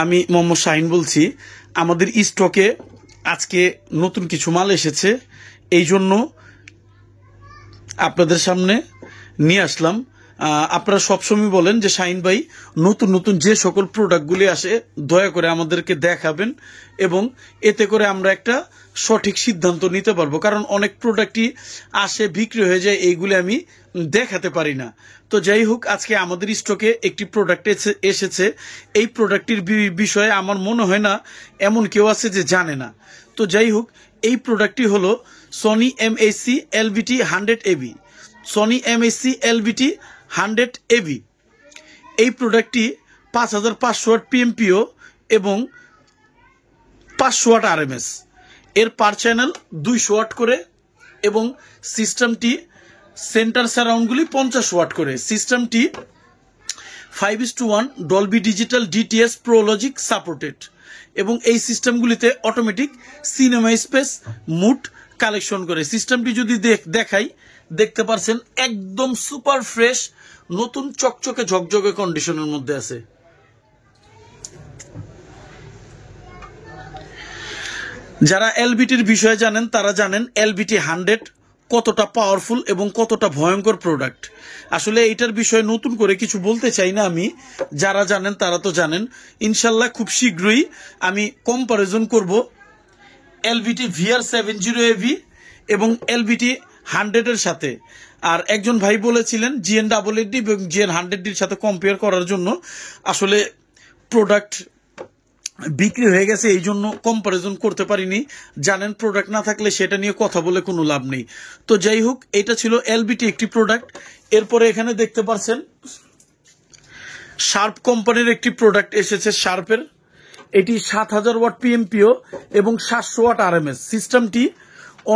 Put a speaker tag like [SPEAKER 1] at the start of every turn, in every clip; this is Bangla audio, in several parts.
[SPEAKER 1] আমি মোহাম্মদ শাহিন বলছি। আমাদের স্টকে আজকে নতুন কিছু মাল এসেছে, এই জন্য আপনাদের সামনে নিয়ে আসলাম। আপনারা সবসময় বলেন যে শাহিন ভাই নতুন নতুন যে সকল প্রোডাক্টগুলি আসে দয়া করে আমাদেরকে দেখাবেন, এবং এতে করে আমরা একটা সঠিক সিদ্ধান্ত নিতে পারবো। কারণ অনেক প্রোডাক্টই আসে বিক্রি হয়ে যায়, এইগুলি আমি দেখাতে পারি না। তো যাই হোক, আজকে আমাদের স্টকে একটি প্রোডাক্ট এসেছে। এই প্রোডাক্টটির বিষয়ে আমার মনে হয় না এমন কেউ আছে যে জানে না। তো যাই হোক, এই প্রোডাক্টটি হলো Sony MSC LBT 100 AB. Sony MSC LBT 100 AB. এই প্রোডাক্টটি 5500 ওয়াট পিএমপিও এবং 500 ওয়াট আরএমএস। এর পার চ্যানেল 200 ওয়াট করে, এবং সিস্টেমটি সেন্টার সারাউন্ডগুলি 50 ওয়াট করে। সিস্টেমটি 5:1 Dolby digital DTS pro logic supported, এবং এই সিস্টেমগুলিতে automatic cinema space mode collection করে। সিস্টেমটি যদি দেখাই, দেখতে পারছেন একদম সুপার ফ্রেশ, নতুন চকচকে ঝকঝকে কন্ডিশনের মধ্যে আছে। যারা এলবিটির বিষয়ে জানেন তারা জানেন এলবিটি 100 কতটা পাওয়ারফুল এবং কতটা ভয়ঙ্কর প্রোডাক্ট। আসলে এইটার বিষয়ে নতুন করে কিছু বলতে চাই না আমি, যারা জানেন তারা তো জানেন। ইনশাল্লাহ খুব শীঘ্রই আমি কম্পারিজন করব এলবিটি VR70AV এবং এলবিটি 100 এর সাথে। আর একজন ভাই বলেছিলেন GN880 এবং GN100 সাথে কম্পেয়ার করার জন্য। আসলে প্রোডাক্ট বিক্রি হয়ে গেছে, এই জন্য কম্পারিজন করতে পারিনি। জানেন, প্রোডাক্ট না থাকলে সেটা নিয়ে কথা বলে কোনো লাভ নেই। তো যাই হোক, এটা ছিল এলবিটি একটি প্রোডাক্ট। এরপরে এখানে দেখতে পাচ্ছেন শার্প কোম্পানির একটি প্রোডাক্ট এসেছে। শার্পের এটি 7000 ওয়াট পিএমপিও এবং 700 ওয়াট আরএমএস। সিস্টেমটি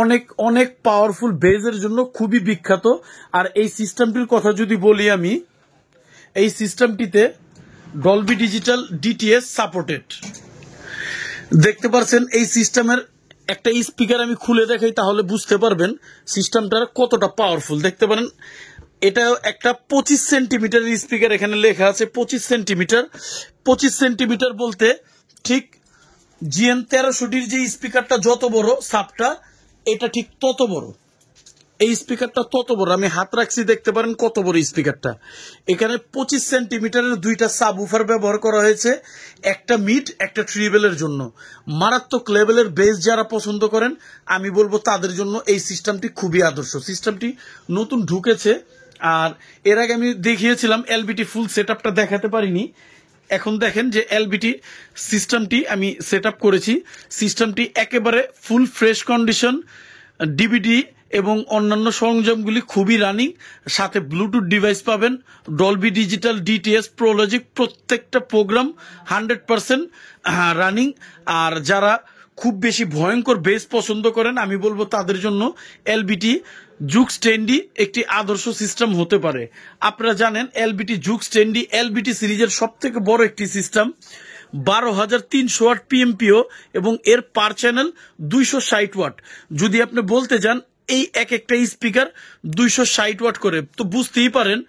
[SPEAKER 1] অনেক অনেক পাওয়ারফুল, বেজের জন্য খুবই বিখ্যাত। আর এই সিস্টেমটির কথা যদি বলি আমি, এই সিস্টেমটিতে ডলবি ডিজিটাল ডিটিএস সাপোর্টেড। দেখতে পাচ্ছেন এই সিস্টেমের একটা স্পিকার আমি খুলে দেখাই, তাহলে বুঝতে পারবেন সিস্টেমটার কতটা পাওয়ারফুল। দেখতে পারেন এটা একটা 25 সেন্টিমিটারের স্পিকার, এখানে লেখা আছে 25 সেন্টিমিটার। 25 সেন্টিমিটার বলতে ঠিক GN1300 যে স্পিকারটা যত বড় সাপটা, এটা ঠিক তত বড়। এই স্পিকারটা তত বড়, আমি হাত রাখছি, দেখতে পারেন কত বড় স্পিকারটা। এখানে 25 সেন্টিমিটারের দুইটা সাবউফার ব্যবহার করা হয়েছে, একটা মিড একটা ট্রিবেলের জন্য। মারাত্মক লেভেলের বেস যারা পছন্দ করেন, আমি বলবো তাদের জন্য এই সিস্টেমটি খুবই আদর্শ। সিস্টেমটি নতুন ঢুকেছে, আর এর আগে আমি দেখিয়েছিলাম এলবিটি ফুল সেটআপটা দেখাতে পারিনি। এখন দেখেন যে এলবিটি সিস্টেমটি আমি সেট আপ করেছি। সিস্টেমটি একেবারে ফুল ফ্রেশ কন্ডিশন, ডিভিডি এবং অন্যান্য সরঞ্জামগুলি খুবই রানিং। সাথে ব্লুটুথ ডিভাইস পাবেন, Dolby digital DTS pro logic, প্রত্যেকটা প্রোগ্রাম 100% রানিং। আর যারা খুব বেশি ভয়ঙ্কর বেস পছন্দ করেন, আমি বলবো তাদের জন্য এলবিটি জুক্স 10D একটি আদর্শ সিস্টেম হতে পারে। আপনারা জানেন এলবিটি জুক্স 10D এলবিটি সিরিজের সব থেকে বড় একটি সিস্টেম। 12300 ওয়াট পিএমপিও এবং এর পার চ্যানেল 260 ওয়াট। যদি আপনি বলতে যান এই একটা স্পিকার 260 ওয়াট করে, তো বুঝতেই পারেন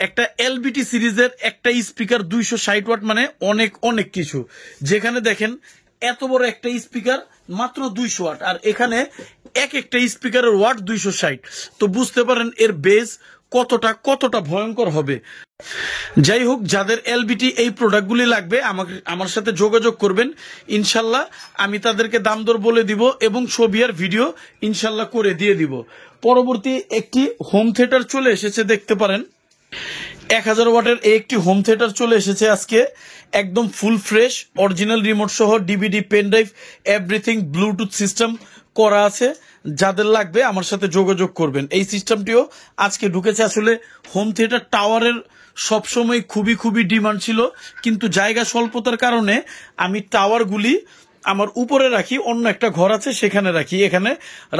[SPEAKER 1] একটা এলবিটি সিরিজের একটা স্পিকার 260 ওয়াট মানে অনেক অনেক কিছু। যেখানে দেখেন এত বড় একটা স্পিকার মাত্র 200 ওয়াট, আর এখানে একটা স্পিকারের ওয়াট 260। তো বুঝতে পারেন এর বেস কতটা ভয়ঙ্কর হবে। যাই হোক, যাদের এলবিটি এই প্রোডাক্টগুলি লাগবে আমার সাথে যোগাযোগ করবেন। ইনশাল্লাহ আমি তাদেরকে দাম দর বলে দিব এবং ছবি আর ভিডিও ইনশাল্লাহ করে দিয়ে দিব। পরবর্তী একটি হোম থিয়েটার চলে এসেছে, দেখতে পারেন 1000 ওয়াটের একটি হোম থিয়েটার চলে এসেছে আজকে, একদম ফুল ফ্রেশ, অরিজিনাল রিমোট সহ, DVD, pen drive, everything Bluetooth system করা আছে। যাদের লাগবে আমার সাথে যোগাযোগ করবেন। এই সিস্টেমটিও আজকে ঢুকেছে। আসলে হোম থিয়েটার টাওয়ারের সবসময় খুবই ডিমান্ড ছিল, কিন্তু জায়গা স্বল্পতার কারণে আমি টাওয়ারগুলি আমার উপরে রাখি, অন্য একটা ঘর আছে সেখানে রাখি, এখানে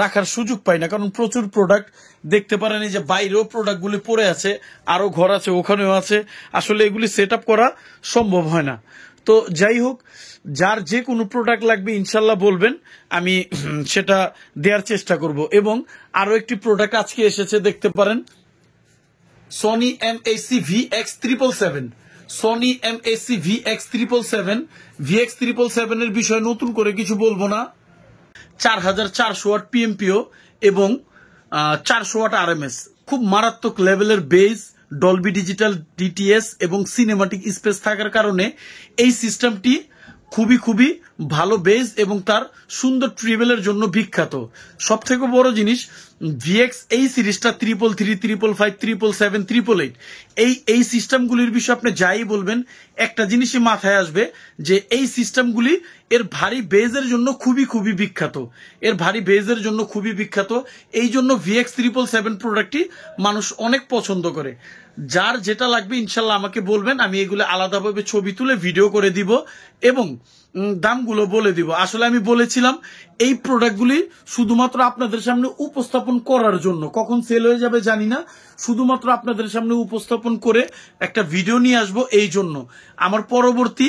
[SPEAKER 1] রাখার সুযোগ পাই না। কারণ প্রচুর প্রোডাক্ট দেখতে পারেন, এই যে বাইরেও প্রোডাক্টগুলি পড়ে আছে, আরো ঘর আছে, ওখানেও আছে। আসলে এগুলি সেট আপ করা সম্ভব হয় না। তো যাই হোক, যার যে কোনো প্রোডাক্ট লাগবে ইনশাল্লাহ বলবেন, আমি সেটা দেওয়ার চেষ্টা করব। এবং আরো একটি প্রোডাক্ট আজকে এসেছে, দেখতে পারেন Sony MSc VX777, Sony MSc VX777, VX777 এর বিষয়ে নতুন করে কিছু বলবো না। 4400 ওয়াট পিএমপিও এবং 400 ওয়াট আরএমএস, খুব মারাত্মক লেভেলের বেস, ডলবি ডিজিটাল, ডিটিএস এবং সিনেমাটিক স্পেস থাকার কারণে এই সিস্টেমটি খুবই ভালো বেস এবং তার সুন্দর ট্রিবেলের জন্য বিখ্যাত। সব থেকে বড় জিনিস, VX এই সিরিজটা 333, 555, 777, 888 এই সিস্টেমগুলির বিষয়ে আপনি যাই বলবেন একটা জিনিসই মাথায় আসবে যে এই সিস্টেমগুলি এর ভারী বেজের জন্য খুবই বিখ্যাত, এর ভারী বেজের জন্য খুবই বিখ্যাত। এই জন্য VX777 প্রোডাক্টটি মানুষ অনেক পছন্দ করে। যার যেটা লাগবে ইনশাল্লাহ আমাকে বলবেন, আমি এগুলো আলাদাভাবে ছবি তুলে ভিডিও করে দিব এবং দামগুলো বলে দিব। আসলে আমি বলেছিলাম এই প্রোডাক্টগুলি শুধুমাত্র আপনাদের সামনে উপস্থাপন করার জন্য, কখন সেল হয়ে যাবে জানি না, শুধুমাত্র আপনাদের সামনে উপস্থাপন করে একটা ভিডিও নিয়ে আসবো। এই জন্য আমার পরবর্তী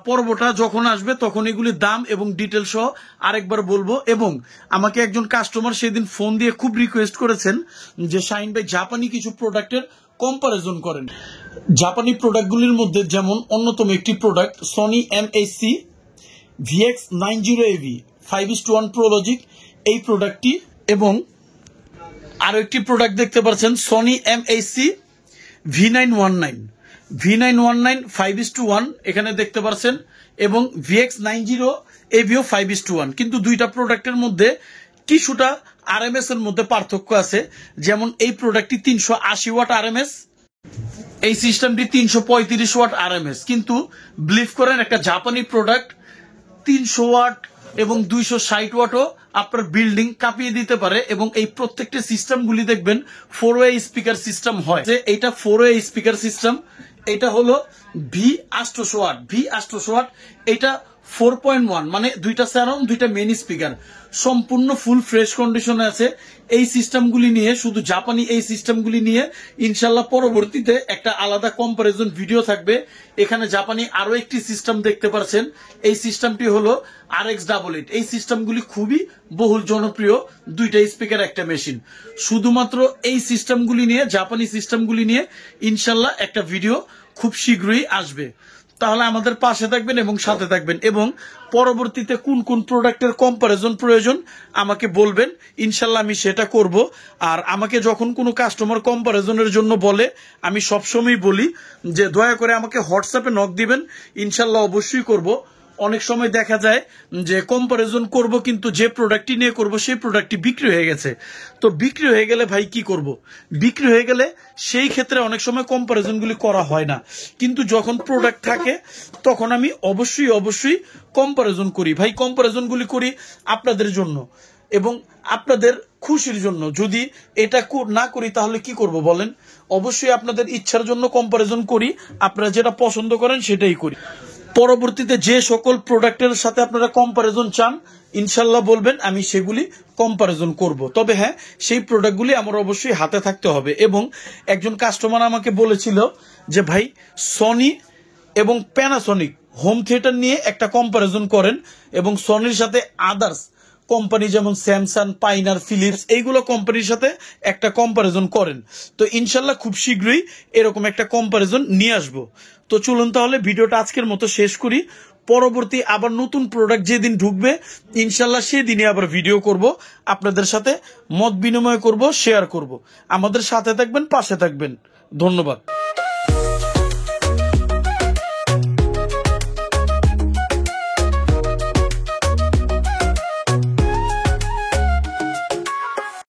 [SPEAKER 1] পর্বটা যখন আসবে তখন এগুলির দাম এবং ডিটেল সহ আরেকবার বলবো। এবং আমাকে একজন কাস্টমার সেদিন ফোন দিয়ে খুব রিকোয়েস্ট করেছেন যে শাহিন ভাই জাপানি কিছু প্রোডাক্টের কম্পারিজন করেন। জাপানি প্রোডাক্টগুলির মধ্যে যেমন অন্যতম একটি product Sony MSc VX90AV 5:1 Pro Logic, এই প্রোডাক্টটি, এবং আরো একটি প্রোডাক্ট দেখতে পাচ্ছেন সনি এমএসসি V919 5:1 এখানে দেখতে পাচ্ছেন, এবং VX90AV 5:1। কিন্তু দুইটা প্রোডাক্টের মধ্যে কিছুটা আরএমএস এর মধ্যে পার্থক্য আছে। যেমন এই প্রোডাক্টটি 380 ওয়াট আরএমএস, এই সিস্টেমটি 335 ওয়াট আরএমএস। কিন্তু বিলিভ করেন একটা জাপানি প্রোডাক্ট 300 ওয়াট এবং 260 ওয়াটও আপনার বিল্ডিং কাঁপিয়ে দিতে পারে। এবং এই প্রত্যেকটা সিস্টেমগুলি দেখবেন 4-ওয়ে স্পিকার সিস্টেম হয়, যে এইটা 4-ওয়ে স্পিকার সিস্টেম। এটা হলো V800 ওয়াট, এটা 4.1, মানে দুইটা সারাউন্ড, দুইটা মেইন স্পিকার, সম্পূর্ণ ফুল ফ্রেশ কন্ডিশনে আছে। এই সিস্টেমগুলি নিয়ে, শুধু জাপানি এই সিস্টেমগুলি নিয়ে ইনশাল্লাহ পরবর্তীতে একটা আলাদা কম্পারিজন ভিডিও থাকবে। এখানে জাপানি আরো একটি সিস্টেম দেখতে পাচ্ছেন, এই সিস্টেমটি হলো RX88। এই সিস্টেমগুলি খুবই বহুল জনপ্রিয়, দুইটা স্পিকার একটা মেশিন। শুধুমাত্র এই সিস্টেমগুলি নিয়ে, জাপানি সিস্টেমগুলি নিয়ে ইনশাল্লাহ একটা ভিডিও খুব শীঘ্রই আসবে। তাহলে আমাদের পাশে থাকবেন এবং সাথে থাকবেন, এবং পরবর্তীতে কোন প্রোডাক্টের কম্পারিজন প্রয়োজন আমাকে বলবেন, ইনশাল্লাহ আমি সেটা করব। আর আমাকে যখন কোনো কাস্টমার কম্পারিজনের জন্য বলে, আমি সবসময় বলি যে দয়া করে আমাকে হোয়াটসঅ্যাপে নক দিবেন, ইনশাল্লাহ অবশ্যই করব। অনেক সময় দেখা যায় যে কম্পারিজন করব, কিন্তু যে প্রোডাক্টটি নিয়ে করব সেই প্রোডাক্টটি বিক্রি হয়ে গেছে। তো বিক্রি হয়ে গেলে ভাই কি করব? বিক্রি হয়ে গেলে সেই ক্ষেত্রে অনেক সময় কম্পারিজনগুলি করা হয় না। কিন্তু যখন প্রোডাক্ট থাকে তখন আমি অবশ্যই কম্পারিজন করি। ভাই কম্পারিজনগুলি করি আপনাদের জন্য এবং আপনাদের খুশির জন্য। যদি এটা না করি তাহলে কি করব বলেন? অবশ্যই আপনাদের ইচ্ছার জন্য কম্পারিজন করি, আপনারা যেটা পছন্দ করেন সেটাই করি। পরবর্তীতে যে সকল প্রোডাক্টের সাথে আপনারা কম্পারিজন চান ইনশাল্লাহ বলবেন, আমি সেগুলি কম্পারিজন করব। তবে হ্যাঁ, সেই প্রোডাক্টগুলি আমার অবশ্যই হাতে থাকতে হবে। এবং একজন কাস্টমার আমাকে বলেছিল যে ভাই সনি এবং প্যানাসনিক হোম থিয়েটার নিয়ে একটা কম্পারিজন করেন, এবং সনির সাথে আদার্স কোম্পানি যেমন স্যামসাং, পাইনার, ফিলিপস, এইগুলো কোম্পানির সাথে একটা কম্পারিজন করেন। তো ইনশাল্লাহ খুব শীঘ্রই এরকম একটা কম্পারিজন নিয়ে আসবো। তো চলুন তাহলে ভিডিওটা আজকের মতো শেষ করি। পরবর্তী আবার নতুন প্রোডাক্ট যেদিন ঢুকবে ইনশাল্লাহ সেদিনই আবার ভিডিও করব, আপনাদের সাথে মত বিনিময় করব, শেয়ার করব। আমাদের সাথে থাকবেন, পাশে থাকবেন। ধন্যবাদ।